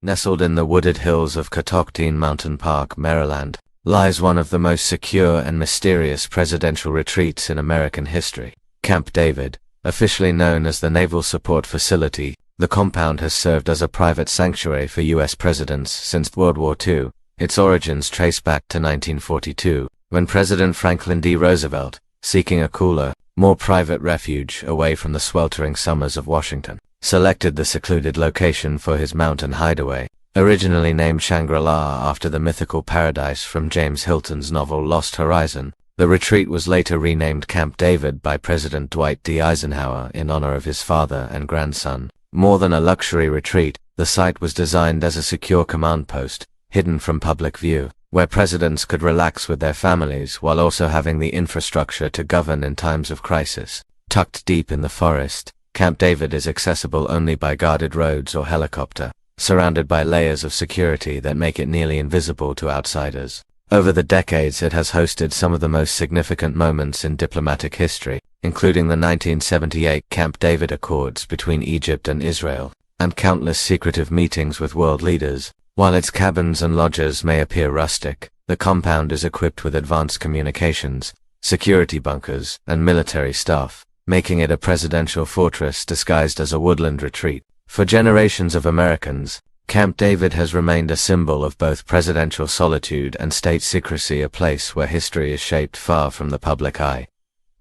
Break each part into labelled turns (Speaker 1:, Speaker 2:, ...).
Speaker 1: Nestled in the wooded hills of Catoctin Mountain Park, Maryland, lies one of the most secure and mysterious presidential retreats in American history. Camp David, officially known as the Naval Support Facility, the compound has served as a private sanctuary for U.S. presidents since World War II. Its origins trace back to 1942, when President Franklin D. Roosevelt, seeking a cooler, more private refuge away from the sweltering summers of Washington, selected the secluded location for his mountain hideaway. Originally named Shangri-La after the mythical paradise from James Hilton's novel Lost Horizon, the retreat was later renamed Camp David by President Dwight D. Eisenhower in honor of his father and grandson. More than a luxury retreat, the site was designed as a secure command post, hidden from public view, where presidents could relax with their families while also having the infrastructure to govern in times of crisis. Tucked deep in the forest, Camp David is accessible only by guarded roads or helicopter, surrounded by layers of security that make it nearly invisible to outsiders. Over the decades, it has hosted some of the most significant moments in diplomatic history, including the 1978 Camp David Accords between Egypt and Israel, and countless secretive meetings with world leaders. While its cabins and lodges may appear rustic, the compound is equipped with advanced communications, security bunkers, and military staff, making it a presidential fortress disguised as a woodland retreat. For generations of Americans, Camp David has remained a symbol of both presidential solitude and state secrecy, a place where history is shaped far from the public eye.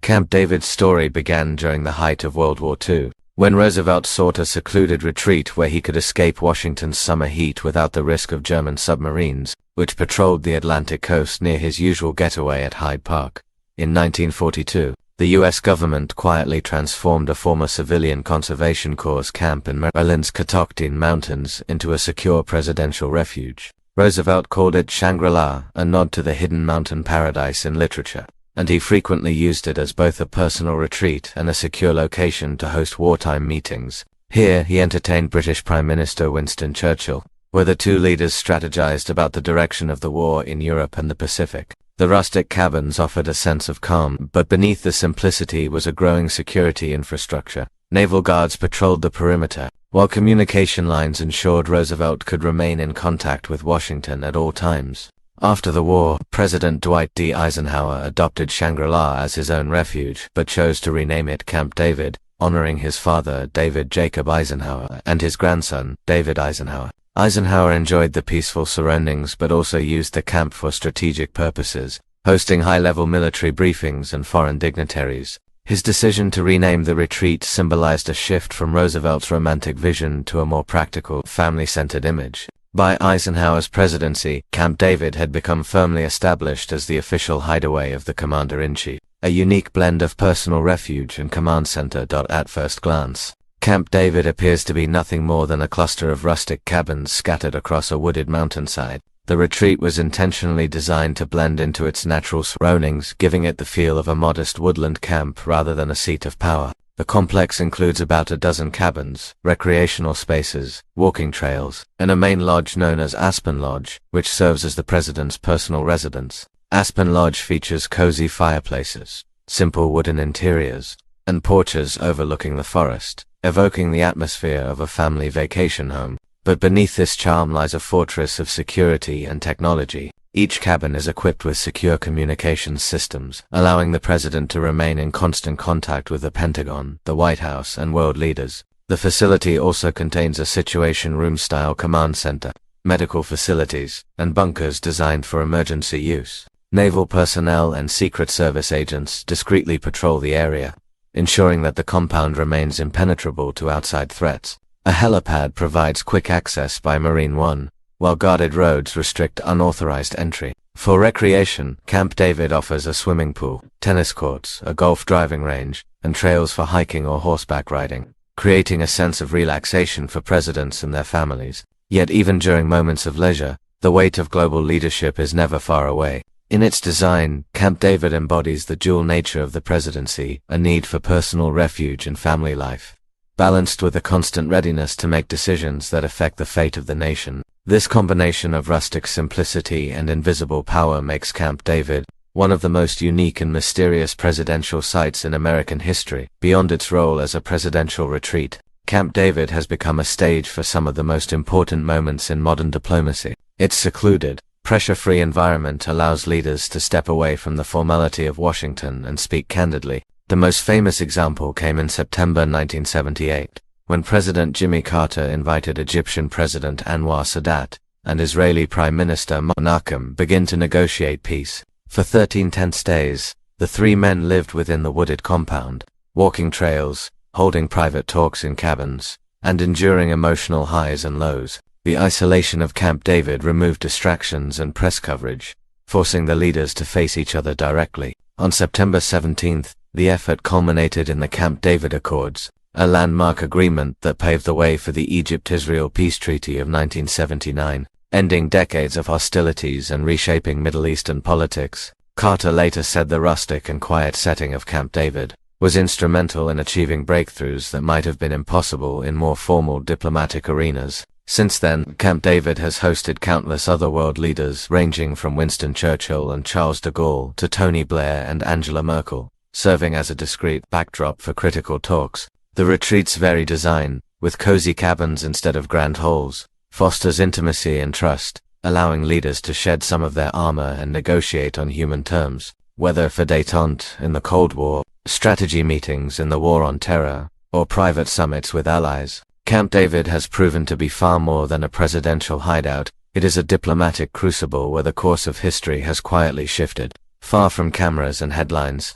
Speaker 1: Camp David's story began during the height of World War II, when Roosevelt sought a secluded retreat where he could escape Washington's summer heat without the risk of German submarines, which patrolled the Atlantic coast near his usual getaway at Hyde Park. In 1942, the U.S. government quietly transformed a former civilian conservation corps camp in Maryland's Catoctin Mountains into a secure presidential refuge. Roosevelt called it Shangri-La, a nod to the hidden mountain paradise in literature, and he frequently used it as both a personal retreat and a secure location to host wartime meetings. Here, he entertained British Prime Minister Winston Churchill, where the two leaders strategized about the direction of the war in Europe and the Pacific. The rustic cabins offered a sense of calm, but beneath the simplicity was a growing security infrastructure. Naval guards patrolled the perimeter, while communication lines ensured Roosevelt could remain in contact with Washington at all times. After the war, President Dwight D. Eisenhower adopted Shangri-La as his own refuge, but chose to rename it Camp David, honoring his father, David Jacob Eisenhower, and his grandson, David Eisenhower. Eisenhower enjoyed the peaceful surroundings but also used the camp for strategic purposes, hosting high-level military briefings and foreign dignitaries. His decision to rename the retreat symbolized a shift from Roosevelt's romantic vision to a more practical, family-centered image. By Eisenhower's presidency, Camp David had become firmly established as the official hideaway of the commander-in-chief, a unique blend of personal refuge and command center. At first glance, Camp David appears to be nothing more than a cluster of rustic cabins scattered across a wooded mountainside. The retreat was intentionally designed to blend into its natural surroundings, giving it the feel of a modest woodland camp rather than a seat of power. The complex includes about a dozen cabins, recreational spaces, walking trails, and a main lodge known as Aspen Lodge, which serves as the president's personal residence. Aspen Lodge features cozy fireplaces, simple wooden interiors, and porches overlooking the forest, evoking the atmosphere of a family vacation home. But beneath this charm lies a fortress of security and technology. Each cabin is equipped with secure communications systems, allowing the president to remain in constant contact with the Pentagon, the White House, and world leaders. The facility also contains a Situation Room-style command center, medical facilities, and bunkers designed for emergency use. Naval personnel and Secret Service agents discreetly patrol the area, ensuring that the compound remains impenetrable to outside threats. A helipad provides quick access by Marine One, while guarded roads restrict unauthorized entry. For recreation, Camp David offers a swimming pool, tennis courts, a golf driving range, and trails for hiking or horseback riding, creating a sense of relaxation for presidents and their families. Yet even during moments of leisure, the weight of global leadership is never far away. In its design, Camp David embodies the dual nature of the presidency, a need for personal refuge and family life, balanced with a constant readiness to make decisions that affect the fate of the nation. This combination of rustic simplicity and invisible power makes Camp David one of the most unique and mysterious presidential sites in American history. Beyond its role as a presidential retreat, Camp David has become a stage for some of the most important moments in modern diplomacy. Its secluded, pressure-free environment allows leaders to step away from the formality of Washington and speak candidly. The most famous example came in September 1978, when President Jimmy Carter invited Egyptian President Anwar Sadat and Israeli Prime Minister Menachem Begin to negotiate peace. For 13 tense days, the three men lived within the wooded compound, walking trails, holding private talks in cabins, and enduring emotional highs and lows. The isolation of Camp David removed distractions and press coverage, forcing the leaders to face each other directly. On September 17th, the effort culminated in the Camp David Accords, a landmark agreement that paved the way for the Egypt-Israel Peace Treaty of 1979, ending decades of hostilities and reshaping Middle Eastern politics. Carter later said the rustic and quiet setting of Camp David was instrumental in achieving breakthroughs that might have been impossible in more formal diplomatic arenas. Since then, Camp David has hosted countless other world leaders ranging from Winston Churchill and Charles de Gaulle to Tony Blair and Angela Merkel, serving as a discreet backdrop for critical talks. The retreat's very design, with cozy cabins instead of grand halls, fosters intimacy and trust, allowing leaders to shed some of their armor and negotiate on human terms. Whether for détente in the Cold War, strategy meetings in the War on Terror, or private summits with allies, Camp David has proven to be far more than a presidential hideout. It is a diplomatic crucible where the course of history has quietly shifted, far from cameras and headlines.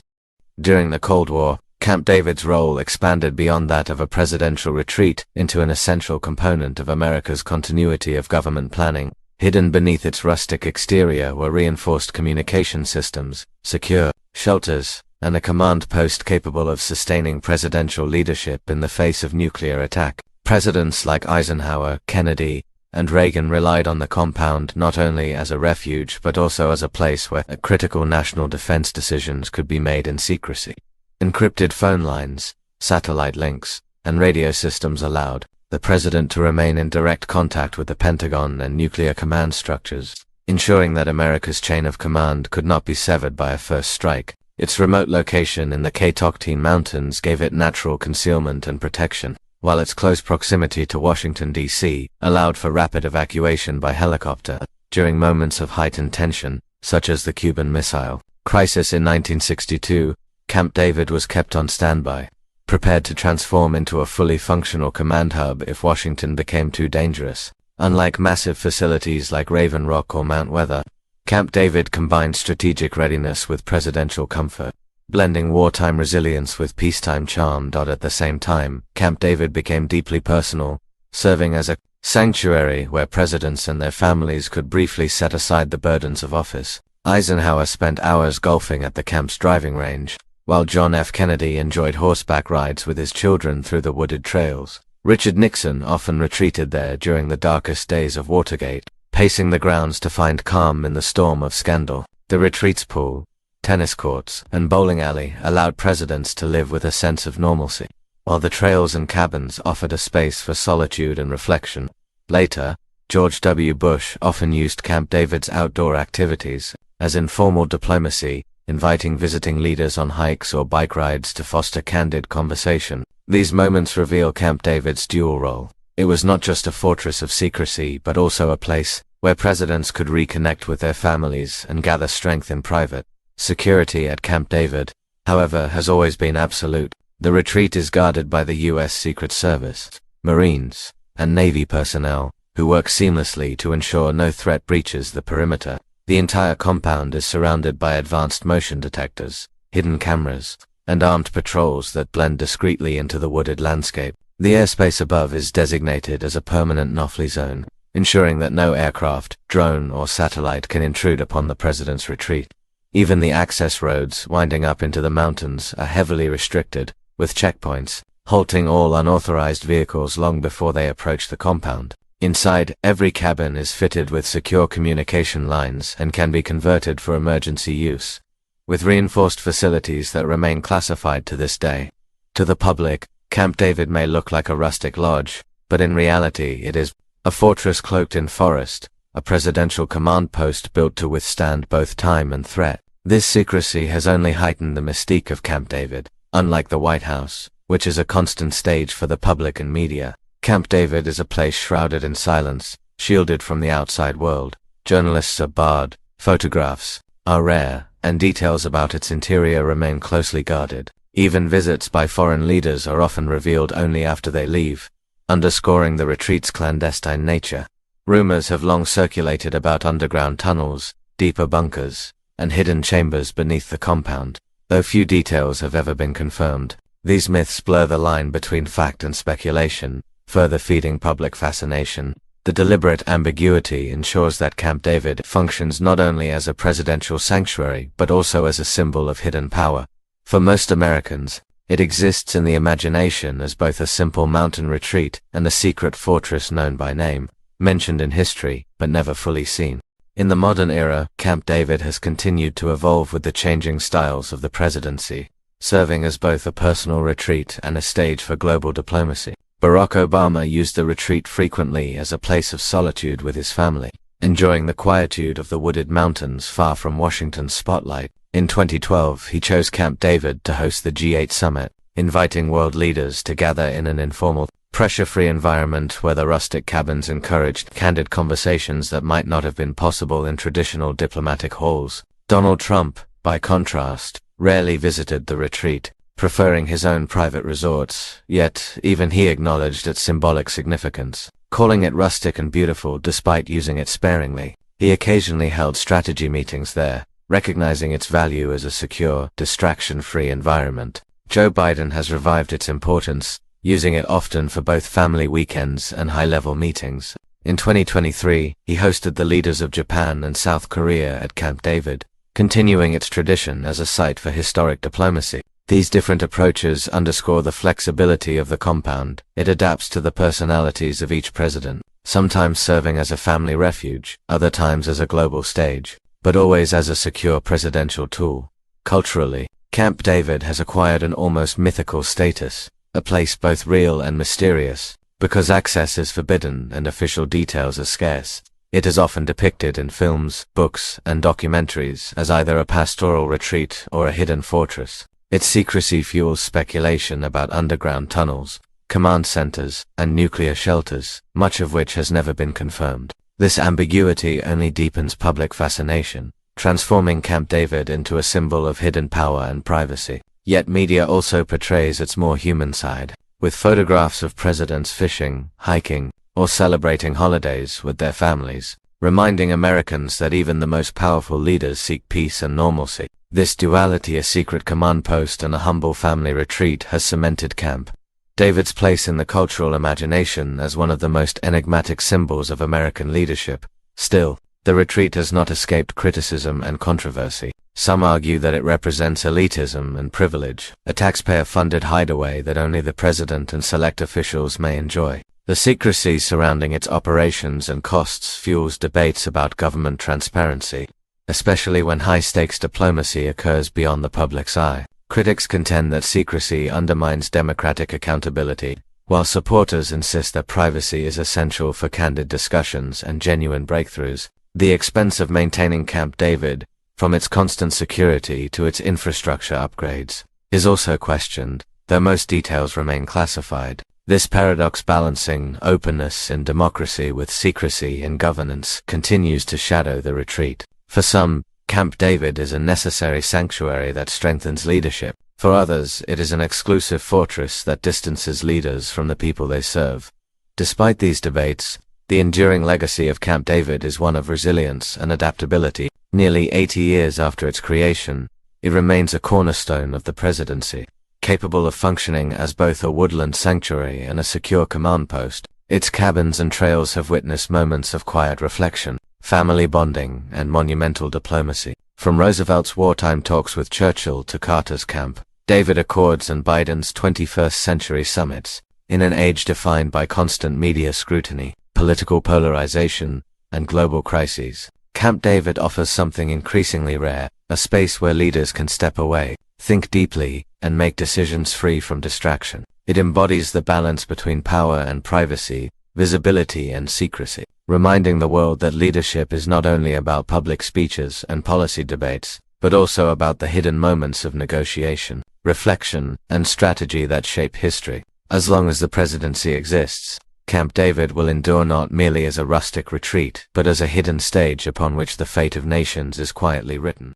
Speaker 1: During the Cold War, Camp David's role expanded beyond that of a presidential retreat into an essential component of America's continuity of government planning. Hidden beneath its rustic exterior were reinforced communication systems, secure shelters, and a command post capable of sustaining presidential leadership in the face of nuclear attack. Presidents like Eisenhower, Kennedy, and Reagan relied on the compound not only as a refuge but also as a place where critical national defense decisions could be made in secrecy. Encrypted phone lines, satellite links, and radio systems allowed the president to remain in direct contact with the Pentagon and nuclear command structures, ensuring that America's chain of command could not be severed by a first strike. Its remote location in the Catoctin Mountains gave it natural concealment and protection, while its close proximity to Washington, D.C., allowed for rapid evacuation by helicopter during moments of heightened tension, such as the Cuban Missile Crisis in 1962. Camp David was kept on standby, prepared to transform into a fully functional command hub if Washington became too dangerous. Unlike massive facilities like Raven Rock or Mount Weather, Camp David combined strategic readiness with presidential comfort, blending wartime resilience with peacetime charm. At the same time, Camp David became deeply personal, serving as a sanctuary where presidents and their families could briefly set aside the burdens of office. Eisenhower spent hours golfing at the camp's driving range, while John F. Kennedy enjoyed horseback rides with his children through the wooded trails. Richard Nixon often retreated there during the darkest days of Watergate, pacing the grounds to find calm in the storm of scandal. The retreat's pool, tennis courts, and bowling alley allowed presidents to live with a sense of normalcy, while the trails and cabins offered a space for solitude and reflection. Later, George W. Bush often used Camp David's outdoor activities as informal diplomacy, inviting visiting leaders on hikes or bike rides to foster candid conversation. These moments reveal Camp David's dual role. It was not just a fortress of secrecy, but also a place where presidents could reconnect with their families and gather strength in private. Security at Camp David, however, has always been absolute. The retreat is guarded by the U.S. Secret Service, Marines, and Navy personnel, who work seamlessly to ensure no threat breaches the perimeter. The entire compound is surrounded by advanced motion detectors, hidden cameras, and armed patrols that blend discreetly into the wooded landscape. The airspace above is designated as a permanent no-fly zone, ensuring that no aircraft, drone, or satellite can intrude upon the president's retreat. Even the access roads winding up into the mountains are heavily restricted, with checkpoints, halting all unauthorized vehicles long before they approach the compound. Inside, every cabin is fitted with secure communication lines and can be converted for emergency use, with reinforced facilities that remain classified to this day. To the public, Camp David may look like a rustic lodge, but in reality it is a fortress cloaked in forest, a presidential command post built to withstand both time and threat. This secrecy has only heightened the mystique of Camp David. Unlike the White House, which is a constant stage for the public and media. Camp David is a place shrouded in silence, shielded from the outside world. Journalists are barred, photographs are rare, and details about its interior remain closely guarded. Even visits by foreign leaders are often revealed only after they leave, underscoring the retreat's clandestine nature. Rumors have long circulated about underground tunnels, deeper bunkers, and hidden chambers beneath the compound, though few details have ever been confirmed. These myths blur the line between fact and speculation, further feeding public fascination. The deliberate ambiguity ensures that Camp David functions not only as a presidential sanctuary but also as a symbol of hidden power. For most Americans, it exists in the imagination as both a simple mountain retreat and a secret fortress known by name, mentioned in history but never fully seen. In the modern era, Camp David has continued to evolve with the changing styles of the presidency, serving as both a personal retreat and a stage for global diplomacy. Barack Obama used the retreat frequently as a place of solitude with his family, enjoying the quietude of the wooded mountains far from Washington's spotlight. In 2012, he chose Camp David to host the G8 summit, inviting world leaders to gather in an informal, pressure-free environment where the rustic cabins encouraged candid conversations that might not have been possible in traditional diplomatic halls. Donald Trump, by contrast, rarely visited the retreat, preferring his own private resorts, yet even he acknowledged its symbolic significance, calling it rustic and beautiful despite using it sparingly. He occasionally held strategy meetings there, recognizing its value as a secure, distraction-free environment. Joe Biden has revived its importance, using it often for both family weekends and high-level meetings. In 2023, he hosted the leaders of Japan and South Korea at Camp David, continuing its tradition as a site for historic diplomacy. These different approaches underscore the flexibility of the compound. It adapts to the personalities of each president, sometimes serving as a family refuge, other times as a global stage, but always as a secure presidential tool. Culturally, Camp David has acquired an almost mythical status, a place both real and mysterious, because access is forbidden and official details are scarce. It is often depicted in films, books, and documentaries as either a pastoral retreat or a hidden fortress. Its secrecy fuels speculation about underground tunnels, command centers, and nuclear shelters, much of which has never been confirmed. This ambiguity only deepens public fascination, transforming Camp David into a symbol of hidden power and privacy. Yet media also portrays its more human side, with photographs of presidents fishing, hiking, or celebrating holidays with their families, reminding Americans that even the most powerful leaders seek peace and normalcy. This duality, a secret command post and a humble family retreat, has cemented Camp David's place in the cultural imagination as one of the most enigmatic symbols of American leadership. Still, the retreat has not escaped criticism and controversy. Some argue that it represents elitism and privilege, a taxpayer-funded hideaway that only the president and select officials may enjoy. The secrecy surrounding its operations and costs fuels debates about government transparency, especially when high-stakes diplomacy occurs beyond the public's eye. Critics contend that secrecy undermines democratic accountability, while supporters insist that privacy is essential for candid discussions and genuine breakthroughs. The expense of maintaining Camp David, from its constant security to its infrastructure upgrades, is also questioned, though most details remain classified. This paradox, balancing openness in democracy with secrecy in governance, continues to shadow the retreat. For some, Camp David is a necessary sanctuary that strengthens leadership. For others, it is an exclusive fortress that distances leaders from the people they serve. Despite these debates, the enduring legacy of Camp David is one of resilience and adaptability. Nearly 80 years after its creation, it remains a cornerstone of the presidency, capable of functioning as both a woodland sanctuary and a secure command post. Its cabins and trails have witnessed moments of quiet reflection, family bonding, and monumental diplomacy. From Roosevelt's wartime talks with Churchill to Carter's Camp David Accords and Biden's 21st century summits, in an age defined by constant media scrutiny, political polarization, and global crises, Camp David offers something increasingly rare, a space where leaders can step away, think deeply, and make decisions free from distraction. It embodies the balance between power and privacy, visibility and secrecy, reminding the world that leadership is not only about public speeches and policy debates, but also about the hidden moments of negotiation. reflection, and strategy that shape history. As long as the presidency exists, Camp David will endure not merely as a rustic retreat, but as a hidden stage upon which the fate of nations is quietly written.